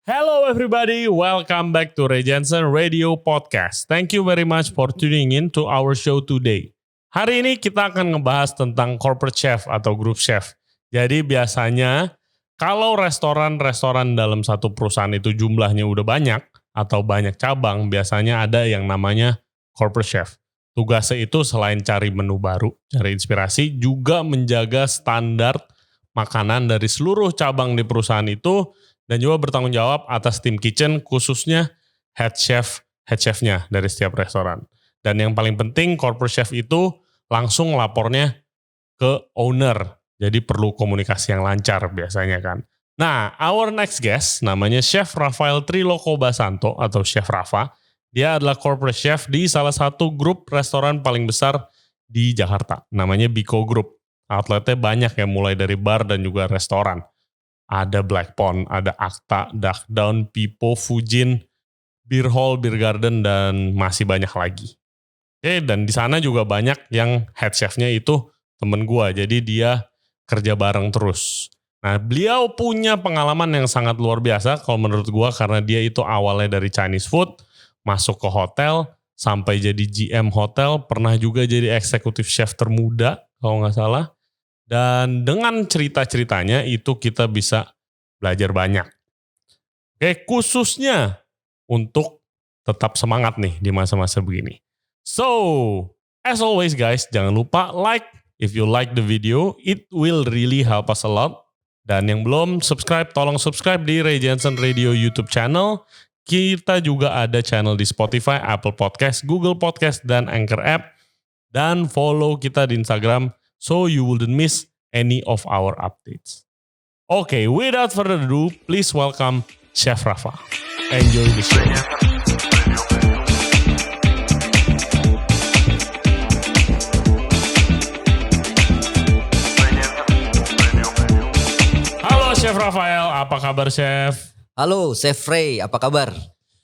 Hello everybody, welcome back to Ray Jensen Radio Podcast. Thank you very much for tuning in to our show today. Hari ini kita akan ngebahas tentang corporate chef atau group chef. Jadi biasanya kalau restoran-restoran dalam satu perusahaan itu jumlahnya udah banyak atau banyak cabang, biasanya ada yang namanya corporate chef. Tugasnya itu selain cari menu baru, cari inspirasi, juga menjaga standar makanan dari seluruh cabang di perusahaan itu, dan juga bertanggung jawab atas tim kitchen, khususnya head chef-nya dari setiap restoran. Dan yang paling penting, corporate chef itu langsung lapornya ke owner. Jadi perlu komunikasi yang lancar biasanya kan. Nah, our next guest namanya Chef Rafael Triloco Basanto atau Chef Rafa. Dia adalah corporate chef di salah satu grup restoran paling besar di Jakarta. Namanya Biko Group. Outletnya banyak ya, mulai dari bar dan juga restoran. Ada Black Pond, ada Akta, Duck Down, Pipo, Fujin, Beer Hall, Beer Garden, dan masih banyak lagi. Oke, dan di sana juga banyak yang head chef-nya itu temen gua, jadi dia kerja bareng terus. Nah, beliau punya pengalaman yang sangat luar biasa kalau menurut gua, karena dia itu awalnya dari Chinese food, masuk ke hotel, sampai jadi GM hotel, pernah juga jadi eksekutif chef termuda kalau nggak salah. Dan dengan cerita-ceritanya itu kita bisa belajar banyak. Oke, khususnya untuk tetap semangat nih di masa-masa begini. So, as always guys, jangan lupa like. If you like the video, it will really help us a lot. Dan yang belum subscribe, tolong subscribe di Ray Jensen Radio YouTube channel. Kita juga ada channel di Spotify, Apple Podcast, Google Podcast, dan Anchor App. Dan follow kita di Instagram, so you wouldn't miss any of our updates. Okay, without further ado, please welcome Chef Rafa. Enjoy the show. Halo Chef Rafael, apa kabar Chef? Halo Chef Ray, apa kabar?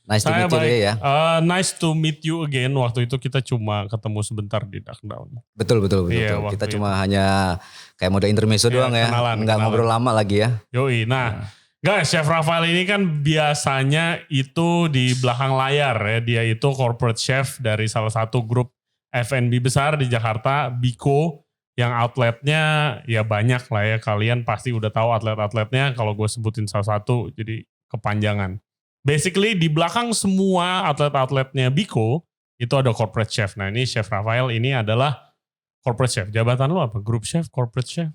Nice to Saya meet you baik. ya. Nice to meet you again. Waktu itu kita cuma ketemu sebentar di Duck Down. Betul. Iya, Kita waktu cuma hanya kayak mode intermezzo doang ya. Nggak ngobrol lama lagi ya. Yoi, nah guys, Chef Rafael ini kan biasanya itu di belakang layar ya. Dia itu corporate chef dari salah satu grup F&B besar di Jakarta, Biko, yang outletnya ya banyak lah ya. Kalian pasti udah tahu outlet-outletnya, kalau gue sebutin salah satu jadi kepanjangan. Basically di belakang semua outlet-outletnya Biko itu ada corporate chef. Nah ini Chef Rafael ini adalah corporate chef. Jabatan lu apa? Group chef, corporate chef?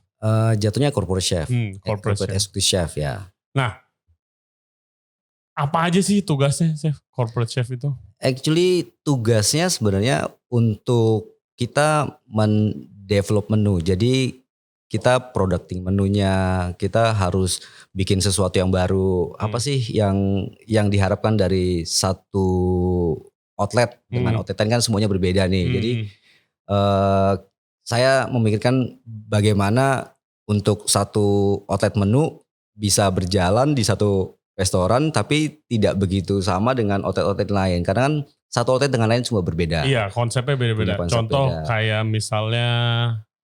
Jatuhnya corporate chef. Corporate chef. executive chef ya. Nah, apa aja sih tugasnya Chef, corporate chef itu? Actually tugasnya sebenarnya untuk kita mendevelop menu. Jadi kita producting menunya, kita harus bikin sesuatu yang baru. Apa sih yang diharapkan dari satu outlet dengan outlet kan semuanya berbeda nih. Jadi saya memikirkan bagaimana untuk satu outlet menu bisa berjalan di satu restoran tapi tidak begitu sama dengan outlet-outlet lain. Karena kan satu outlet dengan lain semua berbeda. Iya, konsepnya beda-beda. Contoh beda. Kayak misalnya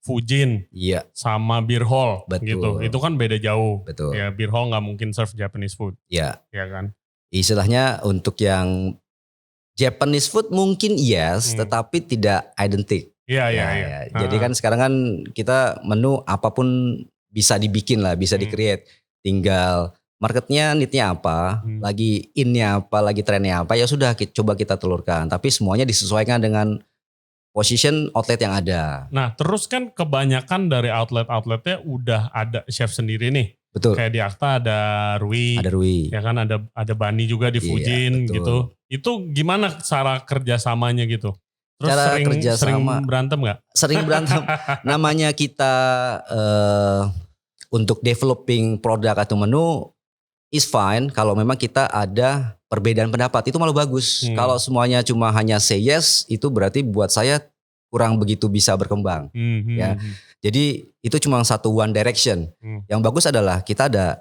Fujin sama Beer Hall. Betul. Gitu. Itu kan beda jauh. Betul. Ya, Beer Hall gak mungkin serve Japanese food. Iya. Ya kan? Istilahnya untuk yang Japanese food mungkin yes, tetapi tidak identik. Iya. Jadi kan sekarang kan kita menu apapun bisa dibikin lah, bisa di-create. Tinggal marketnya, need-nya apa, lagi in-nya apa, lagi trend-nya apa, ya sudah coba kita telurkan. Tapi semuanya disesuaikan dengan position outlet yang ada. Nah terus kan kebanyakan dari outlet-outletnya udah ada chef sendiri nih. Betul. Kayak di Akta ada Rui. Ada Rui. Ya kan ada Bani juga di Fujin gitu. Itu gimana cara kerjasamanya gitu? Terus Cara sering berantem gak? Sering berantem. Namanya kita untuk developing produk atau menu is fine. Kalau memang kita ada perbedaan pendapat itu malah bagus. Kalau semuanya cuma hanya say yes, itu berarti buat saya kurang begitu bisa berkembang. Ya, jadi itu cuma satu one direction. Yang bagus adalah kita ada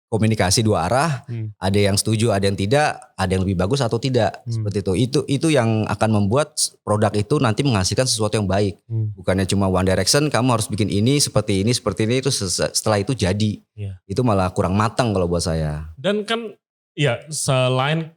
komunikasi dua arah, ada yang setuju, ada yang tidak, ada yang lebih bagus atau tidak, seperti itu. Itu yang akan membuat produk itu nanti menghasilkan sesuatu yang baik. Bukannya cuma one direction, kamu harus bikin ini, seperti ini, itu setelah itu jadi. Itu malah kurang matang kalau buat saya. Dan kan Iya, selain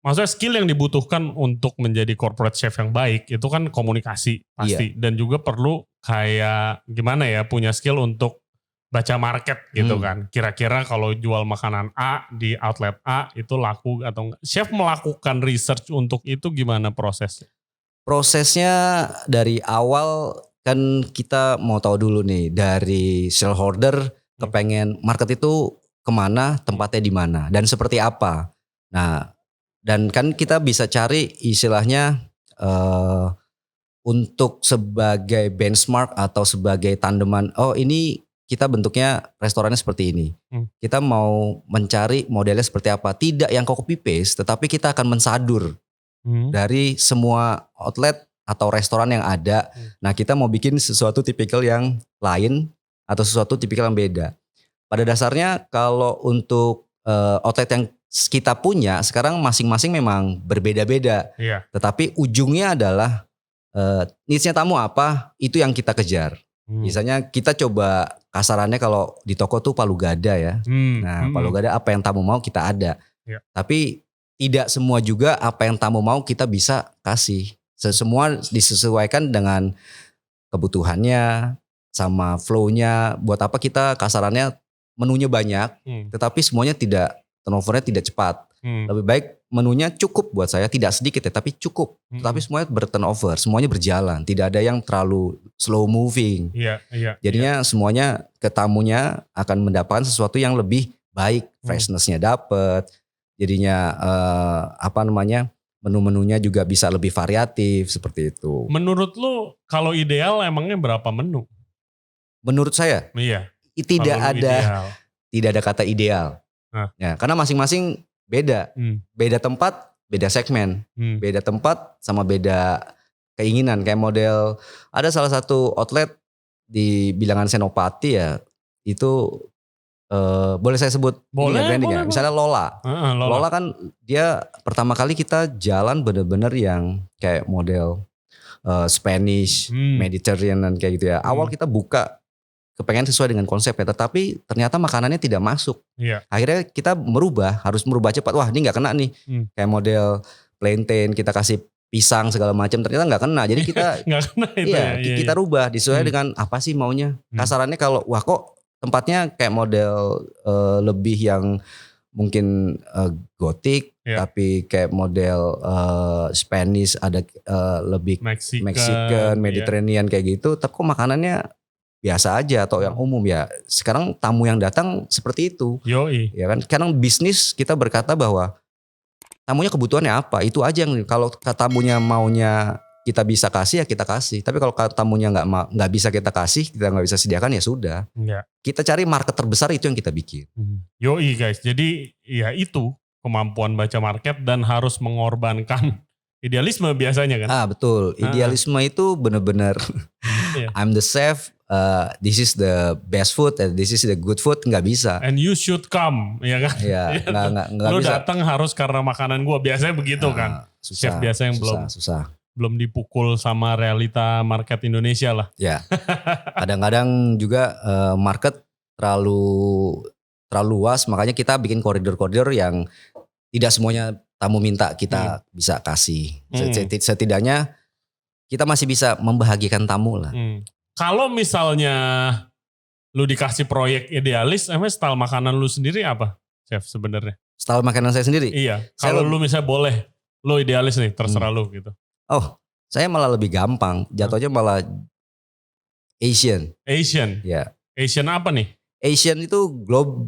maksudnya skill yang dibutuhkan untuk menjadi corporate chef yang baik itu kan komunikasi pasti, dan juga perlu kayak gimana ya, punya skill untuk baca market gitu kan. Kira-kira kalau jual makanan A di outlet A itu laku atau enggak. Chef melakukan research untuk itu gimana prosesnya? Prosesnya dari awal kan kita mau tahu dulu nih dari shareholder kepengen market itu kemana, tempatnya di mana dan seperti apa. Nah, dan kan kita bisa cari istilahnya untuk sebagai benchmark atau sebagai tandeman. Oh, ini kita bentuknya restorannya seperti ini. Kita mau mencari modelnya seperti apa. Tidak yang copy paste, tetapi kita akan mensadur dari semua outlet atau restoran yang ada. Nah, kita mau bikin sesuatu tipikal yang lain atau sesuatu tipikal yang beda. Pada dasarnya kalau untuk outlet yang kita punya sekarang masing-masing memang berbeda-beda. Iya. Tetapi ujungnya adalah needs-nya tamu apa, itu yang kita kejar. Misalnya kita coba kasarannya kalau di toko tuh palu gada ya. Nah, palu gada apa yang tamu mau kita ada. Iya. Tapi tidak semua juga apa yang tamu mau kita bisa kasih. Semua disesuaikan dengan kebutuhannya sama flow-nya. Buat apa kita kasarannya menunya banyak, tetapi semuanya turnovernya tidak cepat. Lebih baik menunya cukup buat saya, tidak sedikit ya, tapi cukup. Tapi semuanya berturnover, semuanya berjalan, tidak ada yang terlalu slow moving. Jadinya semuanya ke tamunya akan mendapatkan sesuatu yang lebih baik, freshness-nya dapat. Jadinya menu-menunya juga bisa lebih variatif seperti itu. Menurut lu kalau ideal emangnya berapa menu? Menurut saya, Iya. Tidak ada kata ideal. Ya, karena masing-masing beda. Beda tempat, beda segmen. Beda tempat sama beda keinginan. Kayak model, ada salah satu outlet di bilangan Senopati ya, itu boleh saya sebut branding ya. Misalnya Lola. Lola kan dia pertama kali kita jalan bener-bener yang kayak model Spanish, Mediterranean kayak gitu ya. Awal kita buka kepengen sesuai dengan konsepnya, tetapi ternyata makanannya tidak masuk. Akhirnya kita harus merubah cepat. Wah, ini nggak kena nih. Kayak model plantain kita kasih pisang segala macam, ternyata nggak kena. Jadi kita kita rubah disesuaikan dengan apa sih maunya. Kasarannya kalau wah kok tempatnya kayak model lebih yang mungkin gotik, tapi kayak model Spanish, ada lebih Mexican, Mediterranean kayak gitu. Tapi kok makanannya biasa aja atau yang umum ya. Sekarang tamu yang datang seperti itu. Yoi. Ya kan? Sekarang bisnis kita berkata bahwa tamunya kebutuhannya apa, itu aja yang kalau tamunya maunya kita bisa kasih ya kita kasih. Tapi kalau tamunya nggak bisa kita kasih, kita nggak bisa sediakan ya sudah. Kita cari market terbesar, itu yang kita bikin. Yoi guys, jadi ya itu kemampuan baca market dan harus mengorbankan idealisme biasanya kan. Betul, idealisme itu benar-benar I'm the chef, this is the best food, this is the good food, nggak bisa. And you should come, ya kan? Iya, nggak lu bisa. Datang harus karena makanan gua, biasanya begitu kan. Susah, chef biasa yang belum dipukul sama realita market Indonesia lah. Ya, kadang-kadang juga market terlalu luas, makanya kita bikin koridor-koridor yang tidak semuanya tamu minta kita bisa kasih. Setidaknya kita masih bisa membahagiakan tamu lah. Kalau misalnya lu dikasih proyek idealis, emang style makanan lu sendiri apa, chef sebenarnya? Style makanan saya sendiri? Iya. Kalau lu misalnya boleh, lu idealis nih, terserah lu gitu. Oh, saya malah lebih gampang. Jatuhnya malah Asian. Ya. Asian apa nih? Asian itu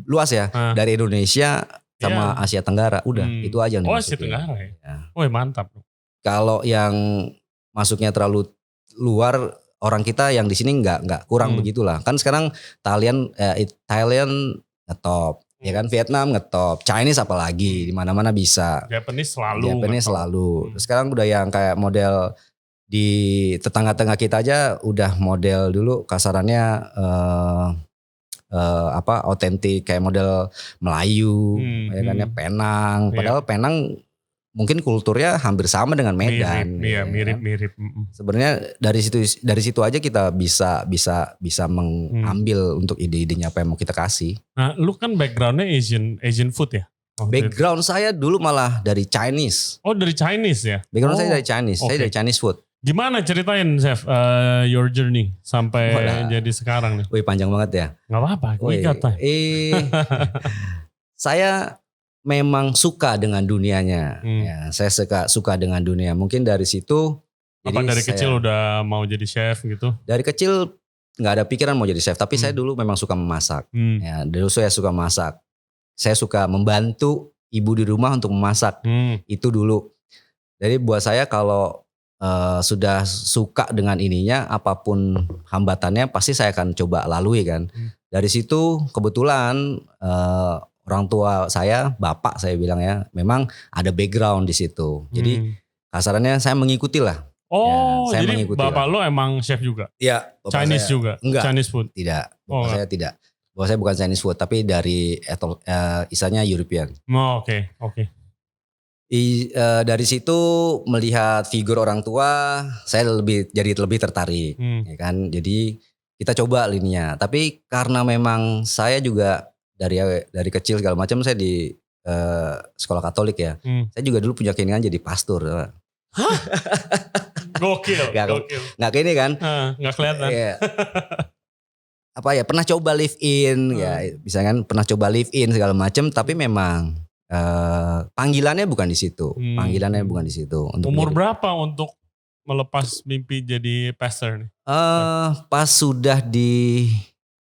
luas ya. Dari Indonesia sama Asia Tenggara. Udah, itu aja. Asia Tenggara ya. Wah, mantap. Kalau yang masuknya terlalu luar, orang kita yang di sini nggak kurang begitulah. Kan sekarang Thailand ngetop, ya kan, Vietnam ngetop, Chinese apalagi di mana-mana bisa. Japanese selalu. Sekarang udah yang kayak model di tetangga-tetangga kita aja udah model dulu kasarannya otentik kayak model Melayu, ya kan ya, Penang. Padahal Penang mungkin kulturnya hampir sama dengan Medan. Mirip. Sebenarnya dari situ aja kita bisa mengambil untuk ide-idenya apa yang mau kita kasih. Nah, lu kan backgroundnya Asian food ya? Background saya dulu malah dari Chinese. Oh, dari Chinese ya? Background saya dari Chinese. Saya dari Chinese food. Gimana ceritain Chef your journey sampai jadi sekarang nih? Wih, panjang banget ya. Gak apa-apa, we got time. Saya memang suka dengan dunianya. Ya, saya suka dengan dunia. Mungkin dari situ. Apa dari kecil udah mau jadi chef gitu? Dari kecil nggak ada pikiran mau jadi chef, tapi saya dulu memang suka memasak. Ya, dulu saya suka masak. Saya suka membantu ibu di rumah untuk memasak. Itu dulu. Jadi buat saya kalau sudah suka dengan ininya, apapun hambatannya pasti saya akan coba lalui kan. Dari situ kebetulan orang tua saya, bapak saya bilang ya, memang ada background di situ. Jadi kasarannya saya mengikuti lah. Oh, ya, jadi bapak lo emang chef juga? Iya. Chinese saya, juga? Enggak. Chinese food? Tidak. Bapak saya tidak. Bapak saya bukan Chinese food, tapi dari istilahnya European. Oh, oke. Dari situ melihat figur orang tua, saya jadi lebih tertarik, ya kan. Jadi kita coba lininya. Tapi karena memang saya juga dari kecil segala macam saya di sekolah Katolik ya. Saya juga dulu punya keinginan jadi pastor. Hah? Gokil. Nggak kayak ini kan? Nggak kelihatan. Ya. Apa ya? Pernah coba live in, ya, bisa kan? Pernah coba live in segala macam, tapi memang panggilannya bukan di situ. Panggilannya bukan di situ. Umur berapa untuk melepas mimpi jadi pastor nih? Pas sudah di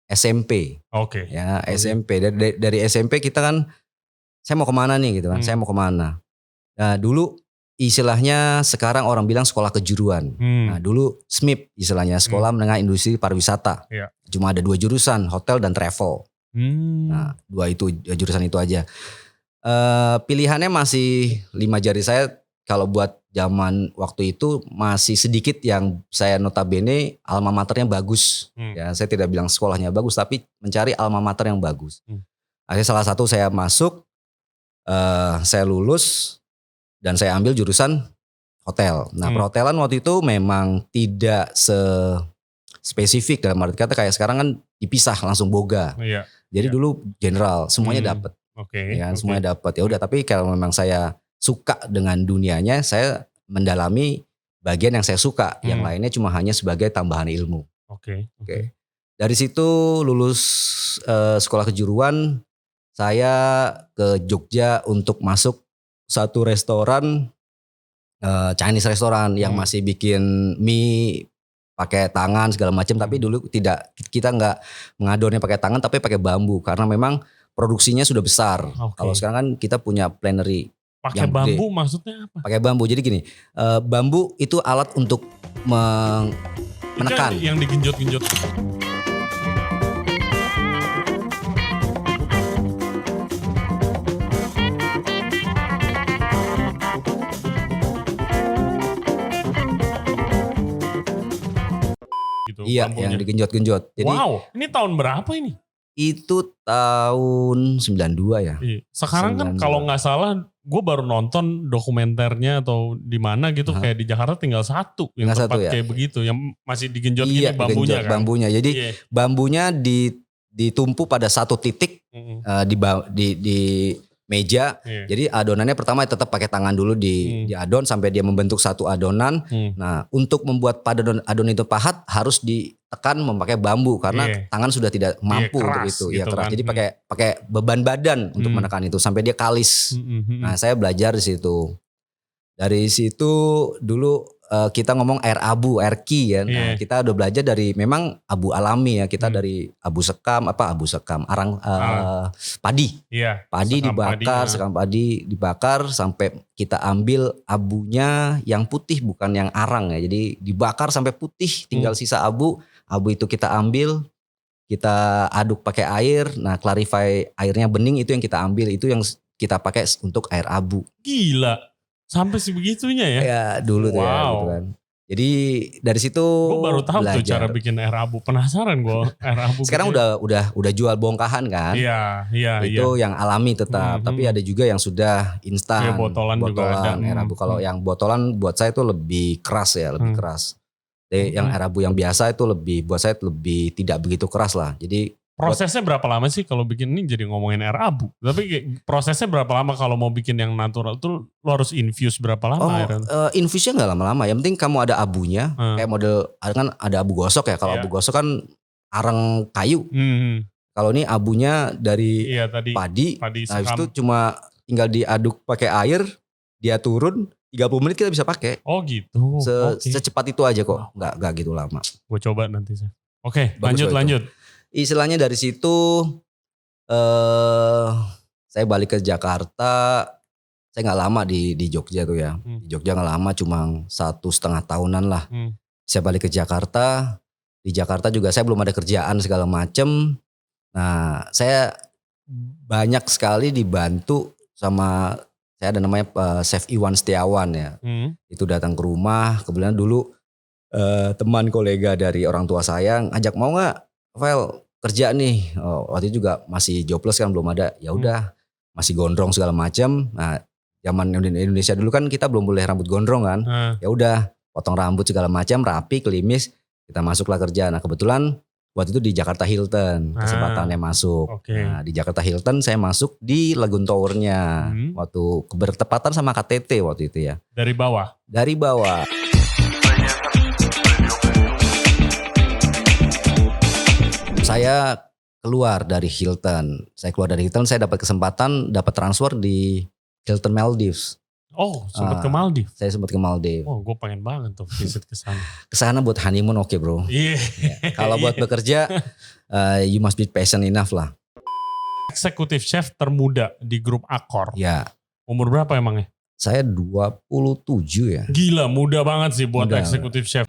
SMP. Oke. Ya, SMP. Dari SMP kita kan, saya mau kemana nih gitu kan? Saya mau kemana? Nah, dulu istilahnya sekarang orang bilang sekolah kejuruan. Nah, dulu SMIP istilahnya, Sekolah Menengah Industri Pariwisata. Yeah. Cuma ada 2 jurusan, hotel dan travel. Nah, 2 jurusan itu aja. Pilihannya masih 5 jari saya. Kalau buat zaman waktu itu masih sedikit yang saya notabene alma maternya bagus. Ya, saya tidak bilang sekolahnya bagus, tapi mencari alma mater yang bagus. Akhirnya salah satu saya masuk, saya lulus. Dan saya ambil jurusan hotel. Nah, perhotelan waktu itu memang tidak spesifik dalam arti kata kayak sekarang kan dipisah langsung boga. Iya. Jadi dulu general semuanya dapat. Oke. Ya, semuanya dapat. Ya udah, tapi kalau memang saya suka dengan dunianya, saya mendalami bagian yang saya suka. Yang lainnya cuma hanya sebagai tambahan ilmu. Oke. Dari situ lulus sekolah kejuruan, saya ke Jogja untuk masuk satu restoran, Chinese restoran yang masih bikin mie pakai tangan segala macam. Tapi dulu kita nggak mengadonnya pakai tangan, tapi pakai bambu karena memang produksinya sudah besar. Kalau sekarang kan kita punya plenary. Pakai bambu maksudnya apa? Pakai bambu. Jadi gini, bambu itu alat untuk menekan. Itu yang digenjot-genjot. Iya, bambunya. Yang digenjot-genjot. Jadi, wow, ini tahun berapa ini? Itu tahun 92 ya. Iya. Sekarang 92. Kan kalau nggak salah, gue baru nonton dokumenternya atau di mana gitu, kayak di Jakarta tinggal satu yang tempat ya? Kayak begitu, yang masih digenjot gini bambunya digenjot, kan. Bambunya, jadi bambunya ditumpu pada satu titik di meja. Jadi adonannya pertama tetap pakai tangan dulu diadon sampai dia membentuk satu adonan. Nah, untuk membuat adonan itu pahat harus ditekan memakai bambu karena tangan sudah tidak mampu untuk itu. Gitu, keras. Kan? Jadi pakai beban badan untuk menekan itu sampai dia kalis. Nah, saya belajar di situ. Dari situ dulu kita ngomong air abu, air ki ya. Nah, kita udah belajar dari memang abu alami ya. Kita dari abu sekam, arang padi. Padi dibakar, sekam padi dibakar sampai kita ambil abunya yang putih bukan yang arang ya. Jadi dibakar sampai putih, tinggal sisa abu. Abu itu kita ambil, kita aduk pakai air. Nah, clarify airnya bening itu yang kita ambil, itu yang kita pakai untuk air abu. Gila. Sampai sebegitunya ya? Ya dulu tuh ya gitu kan. Jadi dari situ gue baru tahu tuh cara bikin air abu. Penasaran gue air abu. Sekarang udah jual bongkahan kan? Iya. Itu yang alami tetap. Tapi ada juga yang sudah instan. Botolan juga ada. Air abu. Kalau yang botolan buat saya itu lebih keras ya, lebih keras. Jadi yang air abu yang biasa itu buat saya lebih tidak begitu keras lah. Jadi Prosesnya berapa lama sih kalau bikin ini jadi ngomongin air abu? Tapi kayak prosesnya berapa lama kalau mau bikin yang natural tuh lo harus infuse berapa lama airnya? Infusnya nggak lama-lama. Yang penting kamu ada abunya. Kayak model kan ada abu gosok ya. Kalau abu gosok kan arang kayu. Kalau ini abunya dari padi. Nah itu cuma tinggal diaduk pakai air, dia turun 30 menit kita bisa pakai. Oh gitu. Secepat itu aja kok. Nggak gitu lama. Gue coba nanti. Oke, lanjut. Istilahnya dari situ saya balik ke Jakarta. Saya nggak lama di Jogja tuh ya. Di Jogja nggak lama, cuma 1,5 tahunan lah. Saya balik ke Jakarta. Di Jakarta juga saya belum ada kerjaan segala macem. Nah saya banyak sekali dibantu sama, saya ada namanya Chef Iwan Setiawan ya. Itu datang ke rumah. Kebetulan dulu teman kolega dari orang tua saya ngajak, mau nggak Vel kerja nih. Waktu itu juga masih jobless kan, belum ada. Ya udah, masih gondrong segala macam. Nah, zaman Indonesia dulu kan kita belum boleh rambut gondrong kan. Ya udah, potong rambut segala macam, rapi, klimis, kita masuklah kerja. Nah, kebetulan waktu itu di Jakarta Hilton kesempatannya masuk. Nah, di Jakarta Hilton saya masuk di Lagoon Tower-nya. Waktu bertepatan sama KTT waktu itu ya. Dari bawah. Saya keluar dari Hilton. Saya dapat kesempatan, dapat transfer di Hilton Maldives. Oh, sempat ke Maldives. Saya sempat ke Maldives. Oh, gue pengen banget tuh visit ke sana. Kesana buat honeymoon oke, bro. Iya. Ya, kalau buat bekerja, you must be patient enough lah. Eksekutif chef termuda di grup Accor. Ya. Umur berapa emangnya? Saya 27 ya. Gila, muda banget sih buat eksekutif chef.